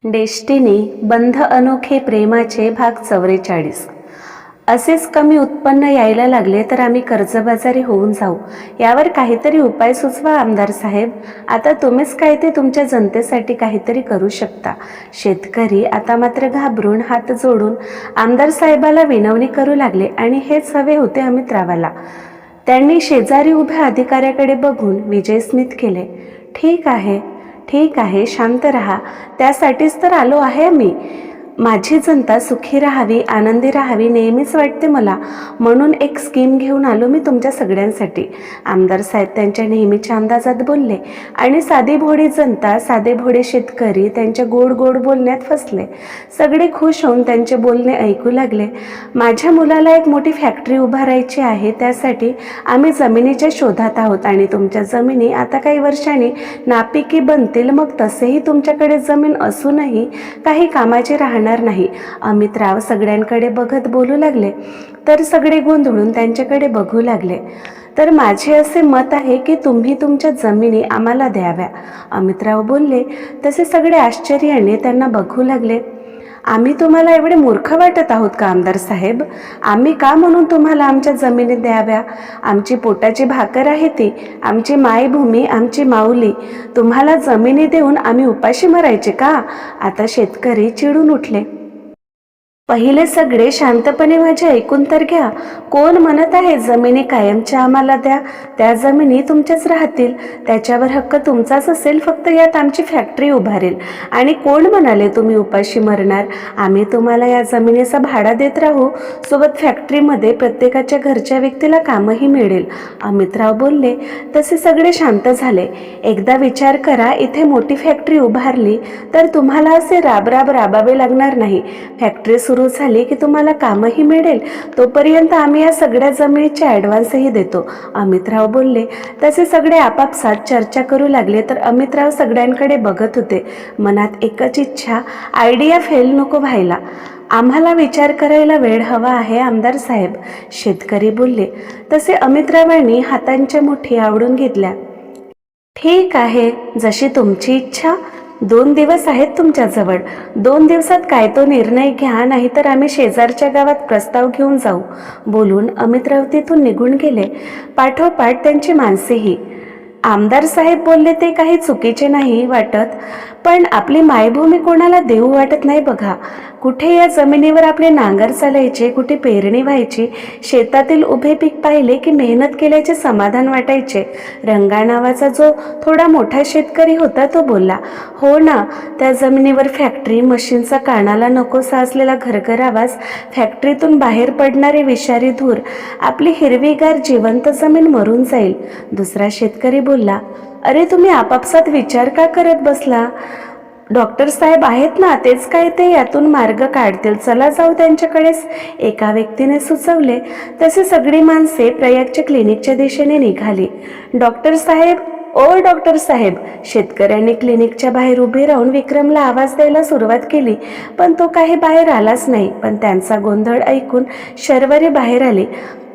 Destiny बंध अनोखे प्रेमाचे भाग 44. असेच कमी उत्पन्न यायला लागले तर आम्ही कर्जबाजारी होऊन जाऊ. यावर काहीतरी उपाय सुचवा आमदार साहेब. आता तुम्हीच काय ते तुमच्या जनतेसाठी काहीतरी करू शकता. शेतकरी आता मात्र घाबरून हात जोडून आमदार साहेबाला विनवणी करू लागले आणि हेच हवे होते अमितरावाला. त्यांनी शेजारी उभ्या अधिकाऱ्याकडे बघून विजयस्मित केले. ठीक आहे, शांत रहा. त्यासाठीच तर आलो आहे मी. माझी जनता सुखी राहावी, आनंदी राहावी नेहमीच वाटते मला. म्हणून एक स्कीम घेऊन आलो मी तुमच्या सगळ्यांसाठी. आमदार साहेब त्यांच्या नेहमीच्या अंदाजात बोलले आणि साधी भोळी जनता, साधे भोळे शेतकरी त्यांच्या गोड गोड बोलण्यात फसले. सगळे खुश होऊन त्यांचे बोलणे ऐकू लागले. माझ्या मुलाला एक मोठी फॅक्टरी उभारायची आहे. त्यासाठी आम्ही जमिनीच्या शोधात आहोत आणि तुमच्या जमिनी आता काही वर्षांनी नापिकी बनतील. मग तसेही तुमच्याकडे जमीन असूनही काही कामाची राहणार नाही. अमितराव सगळ्यांकडे बघत बोलू लागले तर सगळे गोंधळून त्यांच्याकडे बघू लागले. तर माझे असे मत आहे की तुम्ही तुमच्या जमिनी आम्हाला द्याव्या. अमितराव बोलले तसे सगळे आश्चर्याने त्यांना बघू लागले. आम्ही तुम्हाला एवढे मूर्ख वाटत आहोत का आमदार साहेब? आम्ही का म्हणून तुम्हाला आमच्या जमिनी द्याव्या? आमची पोटाची भाकर आहे ती, आमची मायभूमी, आमची माऊली. तुम्हाला जमिनी देऊन आम्ही उपाशी मरायचे का? आता शेतकरी चिडून उठले. पहिले सगळे शांतपणे माझे ऐकून तर घ्या. कोण म्हणत आहे जमिनी कायमच्या आम्हाला द्या? त्या जमिनी तुमच्याच राहतील, त्याच्यावर हक्क तुमचाच असेल. फक्त यात आमची फॅक्टरी उभारेल. आणि कोण म्हणाले तुम्ही उपाशी मरणार? आम्ही तुम्हाला या जमिनीचा भाडा देत राहू. सोबत फॅक्टरीमध्ये प्रत्येकाच्या घरच्या व्यक्तीला कामही मिळेल. अमितराव बोलले तसे सगळे शांत झाले. एकदा विचार करा, इथे मोठी फॅक्टरी उभारली तर तुम्हाला असे राबावे लागणार नाही. फॅक्टरी सुरू झाली की तुम्हाला कामही मिळेल. तोपर्यंत आम्ही या सगळ्या जमिनीचे ॲडव्हान्सही देतो. अमितराव बोलले तसे सगळे आपापसात चर्चा करू लागले. तर अमितराव सगळ्यांकडे बघत होते. मनात एकच इच्छा, आयडिया फेल नको व्हायला. आम्हाला विचार करायला वेळ हवा आहे आमदार साहेब. शेतकरी बोलले. तसे अमितरावांनी हातांच्या मुठी आवडून घेतल्या. ठीक आहे, जशी तुमची इच्छा. 2 दिवस आहेत तुमच्याजवळ. 2 दिवसात काय तो निर्णय घ्या, नाहीतर आम्ही शेजारच्या गावात प्रस्ताव घेऊन जाऊ. बोलून अमितराव तिथून निघून गेले. पाठोपाठ त्यांची माणसेही. आमदार साहेब बोलले ते काही चुकीचे नाही वाटत, पण आपली मायभूमी कोणाला देऊ वाटत नाही बघा. कुठे या जमिनीवर आपले नांगर चालायचे, कुठे पेरणी व्हायची. शेतातील उभे पीक पाहिले की मेहनत केल्याचे समाधान वाटायचे. रंगा नावाचा जो थोडा मोठा शेतकरी होता तो बोलला, हो ना, त्या जमिनीवर फॅक्टरी, मशीनचा कानाला नकोसा असलेला घरघर आवाज, फॅक्टरीतून बाहेर पडणारे विषारी धूर, आपली हिरवीगार जिवंत जमीन मरून जाईल. दुसरा शेतकरी बोलला, अरे तुम्ही आपापसात विचार का करत बसला? डॉक्टर साहेब आहेत ना, तेच काय ते यातून मार्ग काढतील. चला जाऊ त्यांच्याकडेच. एका व्यक्तीने सुचवले. तसे सगळी माणसे प्रयागच्या क्लिनिकच्या दिशेने निघाली. डॉक्टर साहेब, ओ डॉक्टर साहेब. शेतकऱ्यांनी क्लिनिकच्या बाहेर उभे राहून विक्रमला आवाज द्यायला सुरुवात केली, पण तो काही बाहेर आलाच नाही. पण त्यांचा गोंधळ ऐकून शर्वरी बाहेर आली.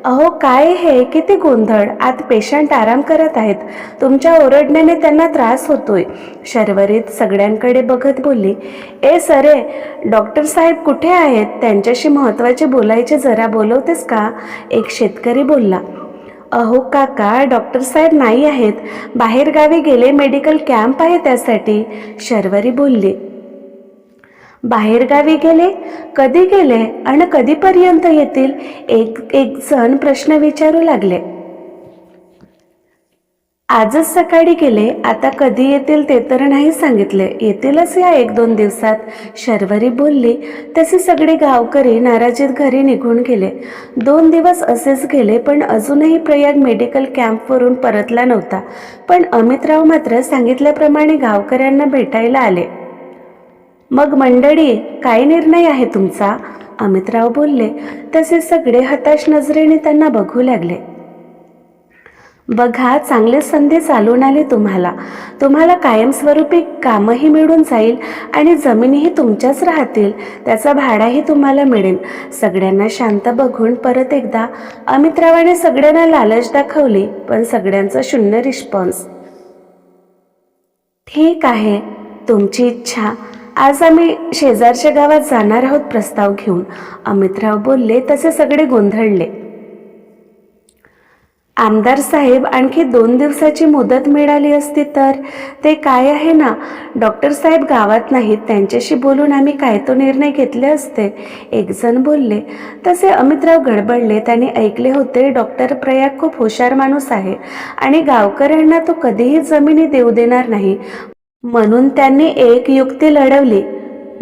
अहो काय हे, किती गोंधळ. आत पेशंट आराम करत आहेत. तुमच्या ओरडण्याने त्यांना त्रास होतोय. शर्वरीत सगळ्यांकडे बघत बोलली. ए सरे, डॉक्टर साहेब कुठे आहेत? त्यांच्याशी महत्त्वाचे बोलायचे, जरा बोलवतेस का? एक शेतकरी बोलला. अहो काका, डॉक्टर साहेब नाही आहेत, बाहेर गावी गेले. मेडिकल कॅम्प आहे त्यासाठी. शर्वरी बोलली. बाहेर गावी गेले? कधी गेले आणि कधीपर्यंत येतील? एक जण प्रश्न विचारू लागले. आजच सकाळी गेले. आता कधी येतील ते तर नाही सांगितले. येतीलच या 1-2 दिवसात. शर्वरी बोलली. तसे सगळे गावकरी नाराजीत घरी निघून गेले. 2 दिवस असेच गेले, पण अजूनही प्रयाग मेडिकल कॅम्पवरून परतला नव्हता. पण अमितराव मात्र सांगितल्याप्रमाणे गावकऱ्यांना भेटायला आले. मग मंडळी, काय निर्णय आहे तुमचा? अमितराव बोलले. तसे सगळे हताश नजरेने त्यांना बघू लागले. बघा, चांगली संधी चालून आली तुम्हाला कायमस्वरूपी कामही मिळून जाईल आणि जमिनीही तुमच्याच राहतील. त्याचा भाडाही तुम्हाला मिळेल. सगळ्यांना शांत बघून परत एकदा अमितरावाने सगळ्यांना लालच दाखवली, पण सगळ्यांचा शून्य रिस्पॉन्स. ठीक आहे, तुमची इच्छा. आज आम्ही शेजारच्या गावात जाणार आहोत प्रस्ताव घेऊन. अमितराव बोलले तसे सगळे गोंधळले. आमदार साहेब, आणखी 2 दिवसाची मुदत मिळाली असती तर. ते काय आहे ना, डॉक्टर साहेब गावात नाहीत, त्यांच्याशी बोलून आम्ही काय तो निर्णय घेतले असते, एक जण बोलले. तसे अमितराव गडबडले. त्यांनी ऐकले होते डॉक्टर प्रयाग खूप हुशार माणूस आहे आणि गावकऱ्यांना तो कधीही जमिनी देऊ देणार नाही. म्हणून त्यांनी एक युक्ती लढवली.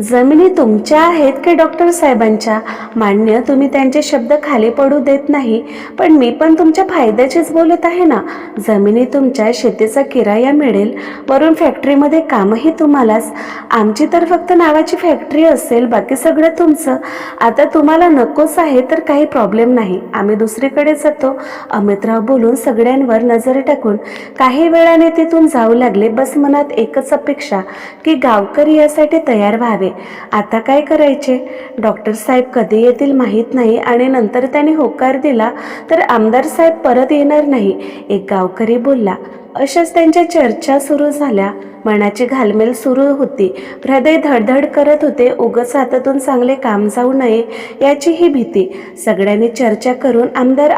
जमिनी तुमच्या आहेत की डॉक्टर साहेबांच्या? मान्य, तुम्ही त्यांचे शब्द खाली पडू देत नाही, पण मी पण तुमच्या फायद्याचीच बोलत आहे ना. जमिनी तुमच्या, शेतीचा किराया मिळेल, वरून फॅक्टरीमध्ये कामही तुम्हालाच. आमची तर फक्त नावाची फॅक्टरी असेल, बाकी सगळं तुमचं. आता तुम्हाला नकोच आहे तर काही प्रॉब्लेम नाही, आम्ही दुसरीकडे जातो. अमितराव बोलून सगळ्यांवर नजर टाकून काही वेळाने तिथून जाऊ लागले. बस मनात एकच अपेक्षा की गावकरी यासाठी तयार व्हावे. आता काय करायचे? डॉक्टर साहेब कधी येतील माहीत नाही, आणि नंतर त्याने होकार दिला तर आमदार साहेब परत येणार नाही, एक गावकरी बोलला. अशाच त्यांच्या चर्चा सुरू झाल्या. मनाची घालमेल सुरू होती. हृदय धडधड करत होते. उगाच हातातून चांगले काम जाऊ नये याची ही भीती. सगळ्यांनी चर्चा करून आमदार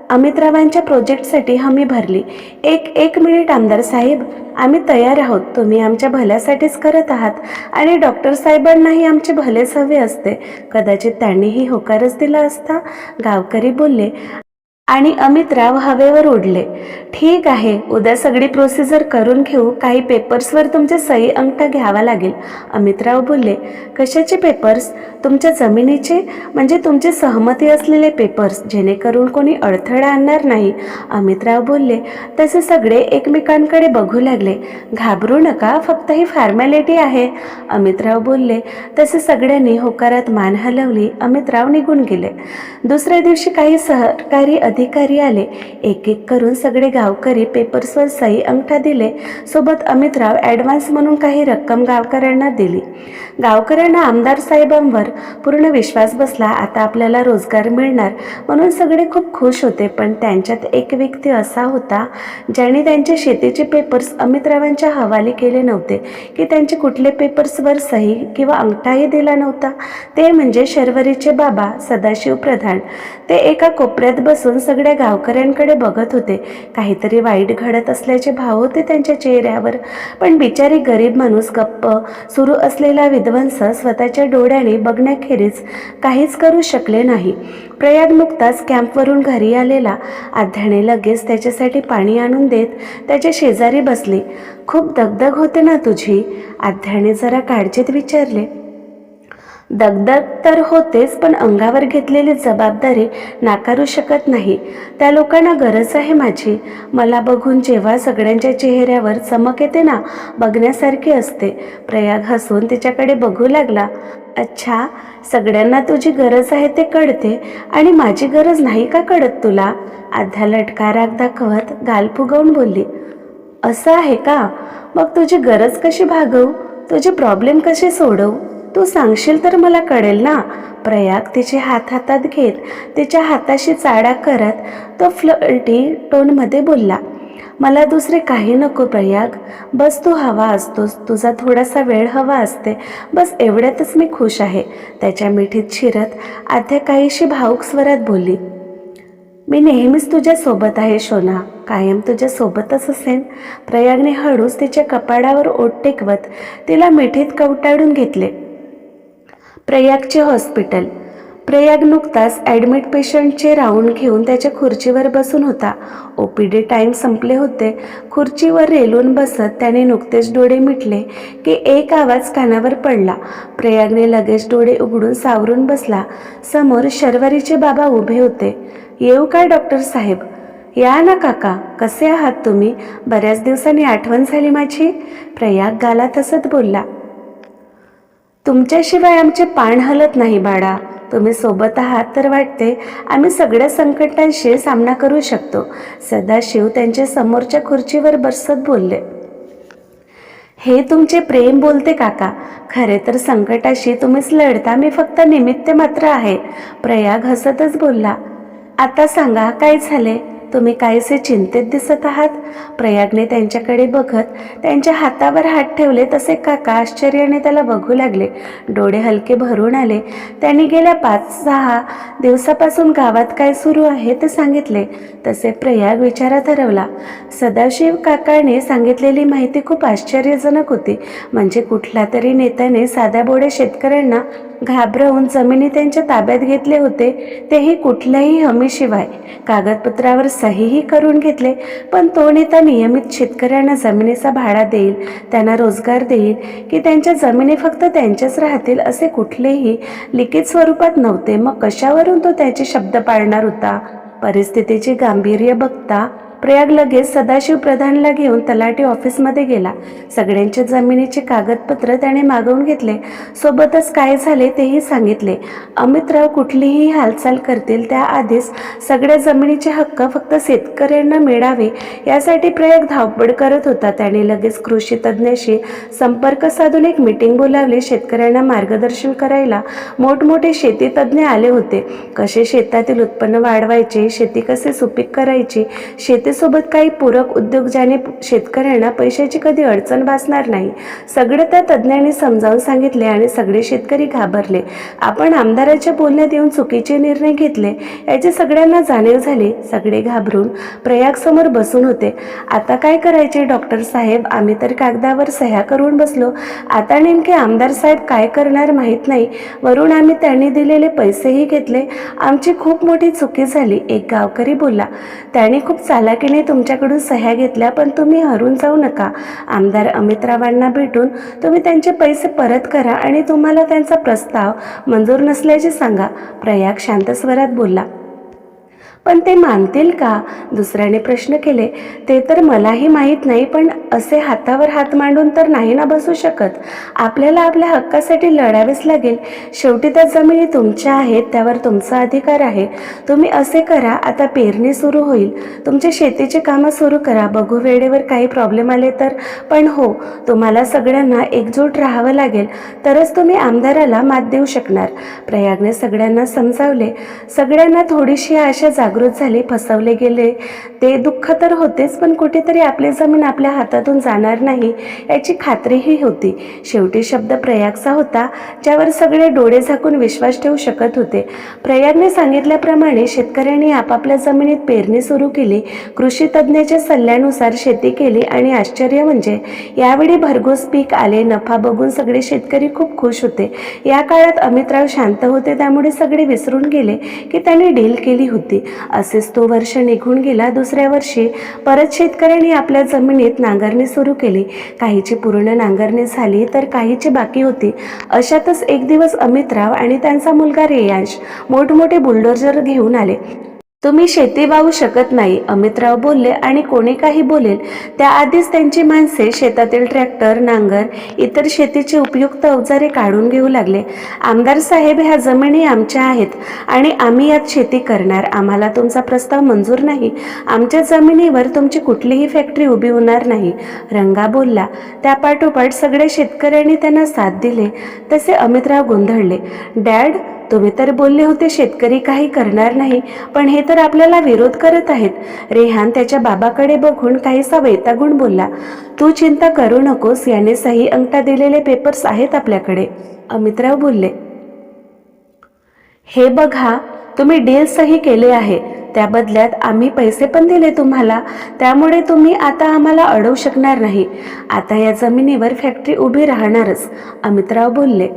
अमितरावांच्या प्रोजेक्टसाठी हमी भरली. एक मिनिट आमदार साहेब, आम्ही तयार आहोत. तुम्ही आमच्या भल्यासाठीच करत आहात आणि डॉक्टर साहेबांनाही आमचे भलेच हवे असते. कदाचित त्यांनीही होकारच दिला असता, गावकरी बोलले. आणि अमितराव हवेवर उडले. ठीक आहे, उद्या सगळी प्रोसिजर करून घेऊ. काही पेपर्सवर तुमचे सही अंगठा घ्यावा लागेल. अमितराव बोलले. कशाचे पेपर्स? तुमच्या जमिनीचे, म्हणजे तुमची सहमती असलेले पेपर्स, जेणेकरून कोणी अडथळा आणणार नाही. अमितराव बोलले. तसे सगळे एकमेकांकडे बघू लागले. घाबरू नका, फक्त ही फॉर्मॅलिटी आहे, अमितराव बोलले. तसे सगळ्यांनी होकारात मान हलवली. अमितराव निघून गेले. दुसऱ्या दिवशी काही सरकारी अधिकारी आले. एक एक करून सगळे गावकरी पेपर्सवर सही अंगठा दिले. सोबत अमितराव ॲडव्हान्स म्हणून काही रक्कम गावकऱ्यांना दिली. गावकऱ्यांना आमदार साहेबांवर पूर्ण विश्वास बसला. आता आपल्याला रोजगार मिळणार म्हणून सगळे खूप खुश होते. पण त्यांच्यात एक व्यक्ती असा होता ज्याने त्यांचे शेतीचे पेपर्स अमितरावांच्या हवाली केले नव्हते, की त्यांचे कुठले पेपर्सवर सही किंवा अंगठाही दिला नव्हता. ते म्हणजे शर्वरीचे बाबा सदाशिव प्रधान. ते एका कोपऱ्यात बसून सगळ्या गावकऱ्यांकडे बघत होते. काहीतरी वाईट घडत असल्याचे भाव होते त्यांच्या चेहऱ्यावर. पण बिचारी गरीब माणूस गप्प. सुरू असलेला विध्वंस स्वतःच्या डोळ्याने बघण्याखेरीज काहीच करू शकले नाही. प्रयाग नुकताच कॅम्पवरून घरी आलेला. आध्याने लगेच त्याच्यासाठी पाणी आणून देत त्याच्या शेजारी बसली. खूप दगदग होते ना तुझी? आध्याने जरा काळजीत विचारले. दगदग तर होतेच, पण अंगावर घेतलेली जबाबदारी नाकारू शकत नाही. त्या लोकांना गरज आहे माझी. मला बघून जेव्हा सगळ्यांच्या चेहऱ्यावर चमक येते ना, बघण्यासारखी असते. प्रयाग हसून तिच्याकडे बघू लागला. अच्छा, सगळ्यांना तुझी गरज आहे ते कळते, आणि माझी गरज नाही का कळत तुला? आध्या लटका राग दाखवत गाल फुगवून बोलली. असं आहे का? मग तुझी गरज कशी भागवू? तुझे प्रॉब्लेम कसे सोडवू? तू सांगशील तर मला कळेल ना. प्रयाग तिचे हात हातात घेत तिच्या हाताशी चाडा करत तो फ्लर्टी टोनमध्ये बोलला. मला दुसरे काही नको प्रयाग, बस तू हवा असतोस, तुझा थोडासा वेळ हवा असते, बस एवढ्यातच मी खुश आहे. त्याच्या मिठीत शिरत आध्या काहीशी भाऊक स्वरात बोलली. मी नेहमीच तुझ्या सोबत आहे शोना, कायम तुझ्या सोबतच असेन. प्रयागने हळूच तिच्या कपाडावर ओठ टेकवत तिला मिठीत कवटाळून घेतले. प्रयागचे हॉस्पिटल. प्रयाग नुकताच ॲडमिट पेशंटचे राऊंड घेऊन त्याच्या खुर्चीवर बसून होता. OPD टाईम संपले होते. खुर्चीवर रेलून बसत त्याने नुकतेच डोळे मिटले की एक आवाज कानावर पडला. प्रयागने लगेच डोळे उघडून सावरून बसला. समोर शर्वरीचे बाबा उभे होते. येऊ काय डॉक्टर साहेब? या ना काका, कसे आहात तुम्ही? बऱ्याच दिवसांनी आठवण झाली माझी, प्रयाग गालात हसत बोलला. तुमच्याशिवाय आमचे पान हलत नाही बाळा. तुम्ही सोबत आहात तर वाटते आम्ही सगळ्या संकटांशी सामना करू शकतो, सदाशिव त्यांच्या समोरच्या खुर्चीवर बसत बोलले. हे तुमचे प्रेम बोलते काका. खरे तर संकटाशी तुम्हीच लढता, मी फक्त निमित्त मात्र आहे, प्रयाग हसतच बोलला. आता सांगा काय झाले? तुम्ही काहीसे चिंतेत दिसत आहात. प्रयागने त्यांच्याकडे बघत त्यांच्या हातावर हात ठेवले तसे काका आश्चर्याने त्याला बघू लागले. डोळे हलके भरून आले. त्यांनी गेल्या 5-6 दिवसापासून गावात काय सुरू आहे ते सांगितले. तसे प्रयाग विचारात हरवला. सदाशिव काकाने सांगितलेली माहिती खूप आश्चर्यजनक होती. म्हणजे कुठल्या तरी नेत्याने साध्या बोड्या शेतकऱ्यांना घाबरवून जमिनी त्यांच्या ताब्यात घेतले होते, तेही कुठल्याही हमीशिवाय. कागदपत्रावर सहीही करून घेतले. पण तो नेता नियमित शेतकऱ्यांना जमिनीचा भाडा देईल, त्यांना रोजगार देईल की त्यांच्या जमिनी फक्त त्यांच्याच राहतील असे कुठलेही लिखित स्वरूपात नव्हते. मग कशावरून तो त्याचे शब्द पाळणार होता? परिस्थितीचे गांभीर्य बघता प्रयाग लगेच सदाशिव प्रधानला घेऊन तलाठी ऑफिसमध्ये गेला. सगळ्यांच्या जमिनीचे कागदपत्र त्याने मागवून घेतले. सोबतच काय झाले तेही सांगितले. अमितराव कुठलीही हालचाल करतील त्याआधीच सगळ्या जमिनीचे हक्क फक्त शेतकऱ्यांना मिळावे यासाठी प्रयाग धावपळ करत होता. त्याने लगेच कृषी तज्ज्ञाशी संपर्क साधून एक मीटिंग बोलावली. शेतकऱ्यांना मार्गदर्शन करायला मोठमोठे शेती तज्ज्ञ आले होते. कसे शेतातील उत्पन्न वाढवायचे, शेती कसे सुपीक करायची, शेतीसोबत काही पूरक उद्योग ज्याने शेतकऱ्यांना पैशाची कधी अडचण भासणार नाही, सगळे त्या तज्ज्ञांनी समजावून सांगितले आणि सगळे शेतकरी घाबरले. आपण आमदाराच्या बोलण्यात येऊन चुकीचे निर्णय घेतले याची सगळ्यांना जाणीव झाली. सगळे घाबरून प्रयाग समोर बसून होते. आता काय करायचे डॉक्टर साहेब? आम्ही तर कागदावर सह्या करून बसलो. आता नेमके आमदार साहेब काय करणार माहीत नाही. वरून आम्ही त्यांनी दिलेले पैसेही घेतले. आमची खूप मोठी चुकी झाली, एक गावकरी बोलला. त्याने खूप चालाकीने तुमच्याकडून सह्या घेतल्या, पण तुम्ही हरून जाऊ नका. आमदार अमितरावांना भेटून तुम्ही त्यांचे पैसे परत करा आणि तुम्हाला त्यांचा प्रस्ताव मंजूर नसल्याचे सांगा. प्रयाग शांत स्वरात बोलला. पण ते मानतील का? दुसऱ्याने प्रश्न केले. ते तर मलाही माहीत नाही, पण असे हातावर हात मांडून तर नाही ना बसू शकत. आपल्याला आपल्या हक्कासाठी लढावेच लागेल. शेवटी त्या जमिनी तुमच्या आहेत, त्यावर तुमचा अधिकार आहे. तुम्ही असे करा, आता पेरणी सुरू होईल, तुमचे शेतीचे कामं सुरू करा. बघू वेळेवर काही प्रॉब्लेम आले तर. पण हो, तुम्हाला सगळ्यांना एकजूट राहावं लागेल, तरच तुम्ही आमदाराला मात देऊ शकणार. प्रयागने सगळ्यांना समजावले. सगळ्यांना थोडीशी आशा जागृत झाली. फसवले गेले ते दुःख तर होतेच, पण कुठेतरी आपली जमीन आपल्या हातातून जाणार नाही याची खात्रीही होती. शेवटी शब्द प्रयागचा होता, ज्यावर सगळे डोळे झाकून विश्वास ठेवू शकत होते. प्रयागने सांगितल्याप्रमाणे शेतकऱ्यांनी आपापल्या जमिनीत पेरणी सुरू केली. कृषी तज्ज्ञाच्या सल्ल्यानुसार शेती केली आणि आश्चर्य म्हणजे यावेळी भरघोस पीक आले. नफा बघून सगळे शेतकरी खूप खुश होते. या काळात अमितराव शांत होते, त्यामुळे सगळे विसरून गेले की त्यांनी डील केली होती. असेच तो वर्ष निघून गेला. दुसऱ्या वर्षी परत शेतकऱ्यांनी आपल्या जमिनीत नांगरणी सुरू केली. काहीची पूर्ण नांगरणी झाली तर काहीची बाकी होती. अशातच एक दिवस अमितराव आणि त्यांचा मुलगा रेयांश मोठमोठे बुलडोझर घेऊन आले. तुम्ही शेती वाहू शकत नाही, अमितराव बोलले. आणि कोणी काही बोलेल त्याआधीच त्यांची माणसे शेतातील ट्रॅक्टर, नांगर, इतर शेतीचे उपयुक्त अवजारे काढून घेऊ लागले. आमदार साहेब, ह्या जमिनी आमच्या आहेत आणि आम्ही यात शेती करणार. आम्हाला तुमचा प्रस्ताव मंजूर नाही. आमच्या जमिनीवर तुमची कुठलीही फॅक्टरी उभी होणार नाही, रंगा बोलला. त्यापाठोपाठ सगळ्या शेतकऱ्यांनी त्यांना साथ दिले. तसे अमितराव गोंधळले. डॅड, तुम्ही तर बोलले होते शेतकरी काही करणार नाही, पण हे तर आपल्याला विरोध करत आहेत. रेहान त्याच्या बाबाकडे बघून काहीसा वैतागून बोलला. तू चिंता करू नकोस, याने सही अंगठा दिलेले पेपर्स आहेत आपल्याकडे, अमितराव बोलले. हे बघा, तुम्ही डील सही केले आहे, त्या बदल्यात आम्ही पैसे पण दिले तुम्हाला, त्यामुळे तुम्ही आता आम्हाला अडवू शकणार नाही. आता या जमिनीवर फॅक्टरी उभी राहणारच, अमितराव बोलले.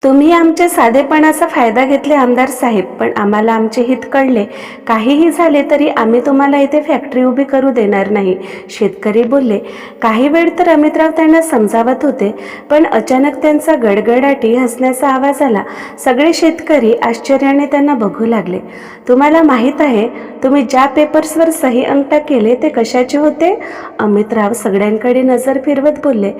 तुम्ही आमच्या साधेपणाचा फायदा घेतले आमदार साहेब, पण आम्हाला आमचे हित कळले. काहीही झाले तरी आम्ही तुम्हाला इथे फॅक्टरी उभी करू देणार नाही, शेतकरी बोलले. काही वेळ तर अमितराव त्यांना समजावत होते, पण अचानक त्यांचा गडगडाटी हसण्याचा आवाज आला. सगळे शेतकरी आश्चर्याने त्यांना बघू लागले. तुम्हाला माहीत आहे तुम्ही ज्या पेपर्सवर सही अंगठा केले ते कशाचे होते? अमितराव सगळ्यांकडे नजर फिरवत बोलले.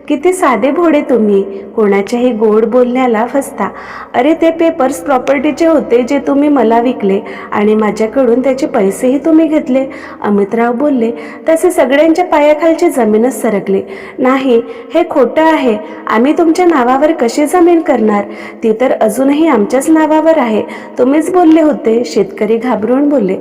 किती साधे भोळे तुम्ही, कोणाच्याही गोड बोलण्याला फसता. अरे, ते पेपर्स प्रॉपर्टीचे होते जे तुम्ही मला विकले आणि माझ्याकडून त्याचे पैसेही तुम्ही घेतले, अमितराव बोलले. तसे सगळ्यांच्या पायाखालची जमीनच सरकली. नाही, हे खोटं आहे. आम्ही तुमच्या नावावर कशी जमीन करणार? ती तर अजूनही आमच्याच नावावर आहे. तुम्हीच बोलले होते, शेतकरी घाबरून बोलले.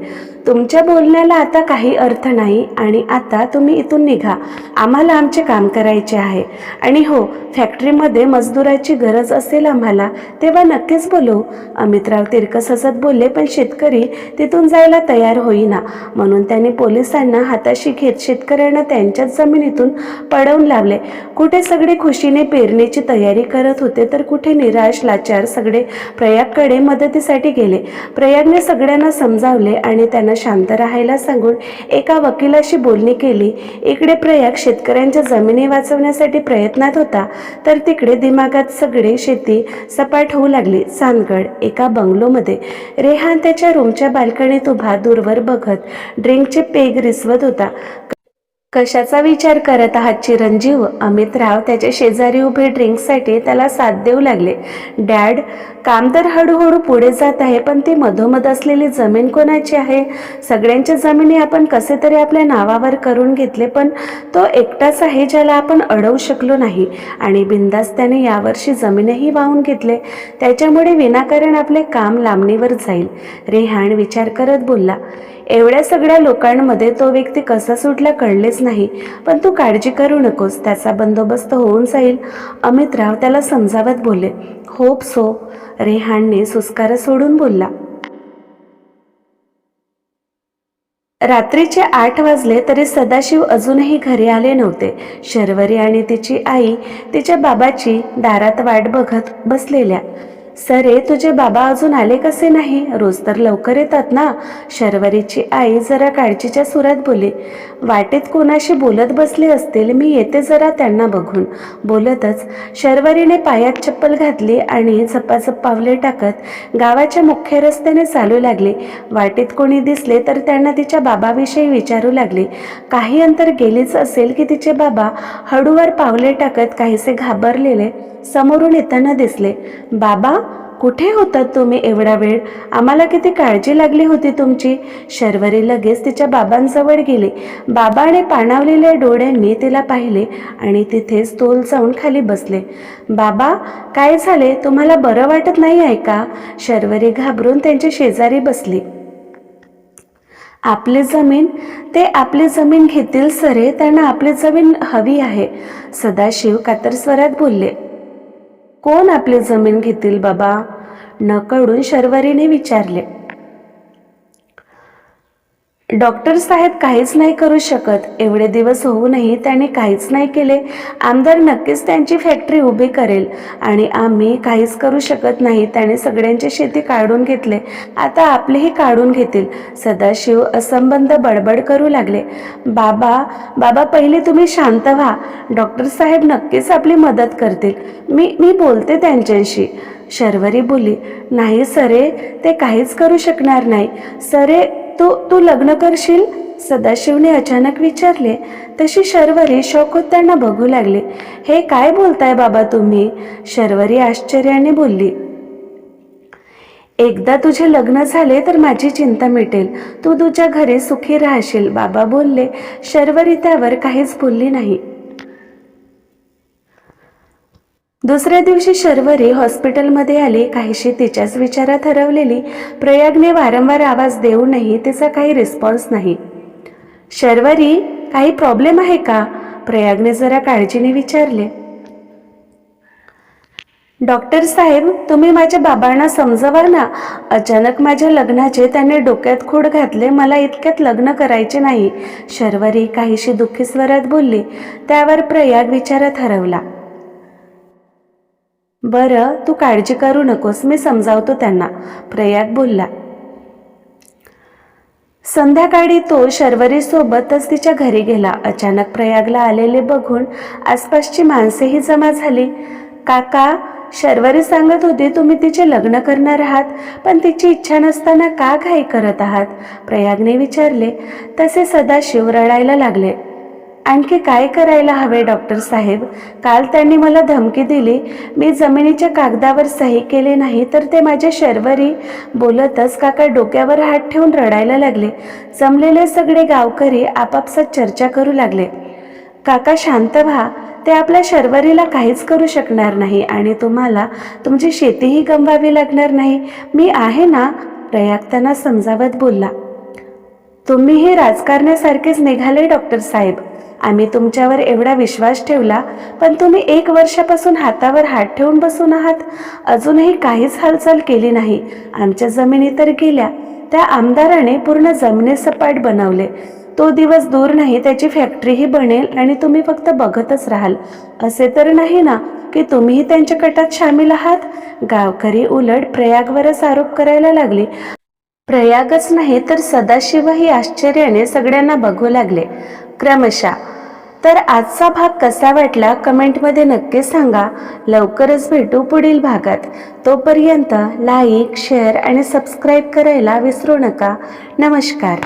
तुमच्या बोलण्याला आता काही अर्थ नाही आणि आता तुम्ही इथून निघा. आम्हाला आमचे काम करायचे आहे. आणि हो, फॅक्टरीमध्ये मजदुराची गरज असेल आम्हाला तेव्हा नक्कीच बोलवू. अमितराव तिरकस हसत बोलले, पण शेतकरी तिथून जायला तयार होईना. म्हणून त्यांनी पोलिसांना हाताशी घेत शेतकऱ्यांना त्यांच्याच जमिनीतून पळवून लावले. कुठे सगळे खुशीने पेरणीची तयारी करत होते तर कुठे निराश लाचार सगळे प्रयागकडे मदतीसाठी गेले. प्रयागने सगळ्यांना समजावले आणि त्यांना शांत राहायला सांगून एका वकिलाशी बोलणी केली. इकडे प्रयाग शेतकऱ्यांच्या जमिनी वाचवण्यासाठी प्रयत्नात होता तर तिकडे दिमागात सगळे शेती सपाट होऊ लागली. चांदगड एका बंगलोमध्ये रेहान त्याच्या रूमच्या बाल्कनीत उभा दूरवर बघत ड्रिंकचे पेग रिसवत होता. कशाचा विचार करत आहात चिरंजीव? अमितराव त्याच्या शेजारी उभे ड्रिंकसाठी त्याला साथ देऊ लागले. डॅड, काम तर हळूहळू पुढे जात आहे, पण ती मधोमध असलेली जमीन कोणाची आहे? सगळ्यांच्या जमिनी आपण कसे तरी आपल्या नावावर करून घेतले, पण तो एकटाच आहे ज्याला आपण अडवू शकलो नाही. आणि बिंदास त्याने यावर्षी जमीनही वाहून घेतले. त्याच्यामुळे विनाकारण आपले काम लांबणीवर जाईल. रेहान विचार करत बोलला. एवढ्या सगळ्या लोकांमध्ये तो व्यक्ती कसा सुटला कळलेच नाही, पण तू काळजी करू नकोस, त्याचा बंदोबस्त होऊन जाईल. अमितराव त्याला समजावत बोलले. होप सो, रेहानने सुस्कार सोडून बोलला. रात्रीचे 8 वाजले तरी सदाशिव अजूनही घरी आले नव्हते. शर्वरी आणि तिची आई तिच्या बाबाची दारात वाट बघत बसलेल्या. सरे, तुझे बाबा अजून आले कसे नाही? रोज तर लवकर येतात ना? शर्वरीची आई जरा काळजीच्या सुरात बोलली. वाटेत कोणाशी बोलत बसले असतील, मी येते जरा त्यांना बघून. बोलतच शर्वरीने पायात चप्पल घातली आणि झपाझप पावले टाकत गावाच्या मुख्य रस्त्याने चालू लागली. वाटेत कोणी दिसले तर त्यांना तिच्या बाबाविषयी विचारू लागली. काही अंतर गेलीच असेल की तिचे बाबा हळूवार पावले टाकत काहीसे घाबरलेले समोरून येताना दिसले. बाबा, कुठे होतात तुम्ही एवढा वेळ? आम्हाला किती काळजी लागली होती तुमची. शर्वरी लगेच तिच्या बाबांजवळ गेली. बाबाने पाणावलेल्या डोळ्यांनी तिला पाहिले आणि तिथेच तोल जाऊन खाली बसले. बाबा, काय झाले? तुम्हाला बरं वाटत नाही आहे का? शर्वरी घाबरून त्यांच्या शेजारी बसली. आपली जमीन? ते आपली जमीन घेतील सरे, त्यांना आपली जमीन हवी आहे. सदाशिव कातर स्वरात बोलले. कोण आपली जमीन घेतील बाबा? नकळून शर्वरीने विचारले. डॉक्टर साहेब काहीच नाही करू शकत. एवढे दिवस होऊनही त्यांनी काहीच नाही केले. आमदार नक्कीच त्यांची फॅक्टरी उभी करेल आणि आम्ही काहीच करू शकत नाही. त्याने सगळ्यांची शेती काढून घेतले, आता आपलीही काढून घेतील. सदाशिव असंबंध बडबड करू लागले. बाबा पहिले तुम्ही शांत व्हा. डॉक्टर साहेब नक्कीच आपली मदत करतील. मी बोलते त्यांच्याशी. शर्वरी बोलली. नाही सरे, ते काहीच करू शकणार नाही. सरे, तू लग्न करशील? सदाशिवने अचानक विचारले. तशी शर्वरी शॉक होताना बघू लागली. हे काय बोलताय बाबा तुम्ही? शर्वरी आश्चर्याने बोलली. एकदा तुझे लग्न झाले तर माझी चिंता मिटेल. तू तुझ्या घरी सुखी राहशील, बाबा बोलले. शर्वरी त्यावर काहीच बोलली नाही. दुसऱ्या दिवशी शर्वरी हॉस्पिटलमध्ये आली. काहीशी तिच्याच विचारात हरवलेली. प्रयागने वारंवार आवाज देऊनही तिचा काही रिस्पॉन्स नाही. शर्वरी, काही प्रॉब्लेम आहे का? प्रयागने जरा काळजीने विचारले. डॉक्टर साहेब, तुम्ही माझ्या बाबांना समजवा ना. अचानक माझ्या लग्नाचे त्याने डोक्यात खूड घातले. मला इतक्यात लग्न करायचे नाही. शर्वरी काहीशी दुःखी स्वरात बोलली. त्यावर प्रयाग विचारात हरवला. बरं, तू काळजी करू नकोस, मी समजावतो त्यांना, प्रयाग बोलला. संध्याकाळी तो शर्वरी सोबतच तिच्या घरी गेला. अचानक प्रयागला आलेले बघून आसपासची माणसेही जमा झाली. काका, शर्वरी सांगत होती तुम्ही तिचे लग्न करणार आहात, पण तिची इच्छा नसताना का घाई करत आहात? प्रयागने विचारले. तसे सदाशिव रडायला लागले. आणखी काय करायला हवे डॉक्टर साहेब? काल त्यांनी मला धमकी दिली. मी जमिनीच्या कागदावर सही केली नाही तर ते माझ्या शर्वरी. बोलतच काका डोक्यावर हात ठेवून रडायला लागले. जमलेले सगळे गावकरी आपापसात चर्चा करू लागले. काका शांत व्हा. ते आपल्या शर्वरीला काहीच करू शकणार नाही आणि तुम्हाला तुमची शेतीही गमवावी लागणार नाही. मी आहे ना, प्रयाग त्यांना समजावत बोलला. तुम्हीही राजकारण्यासारखेच निघाले डॉक्टर साहेब. आम्ही तुमच्यावर एवढा विश्वास ठेवला, पण तुम्ही 1 वर्षापासून हातावर हात ठेवून बसून आहात. अजूनही काहीच हालचाल केली नाही. आमच्या जमिनी तर गेल्या. त्या आमदाराने पूर्ण जमिनीसपाट बनवले. तो दिवस दूर नाही, त्याची फॅक्टरीही बनेल आणि तुम्ही फक्त बघतच राहाल. असे तर नाही ना की तुम्हीही त्यांच्या कटात सामील आहात? गावकरी उलट प्रयागवरच आरोप करायला लागले. प्रयागच नाही तर सदाशिवही आश्चर्याने सगळ्यांना बघू लागले क्रमशः. तर आजचा भाग कसा वाटला कमेंटमध्ये नक्की सांगा. लवकरच भेटू पुढील भागात. तोपर्यंत लाईक, शेअर आणि सबस्क्राईब करायला विसरू नका. नमस्कार.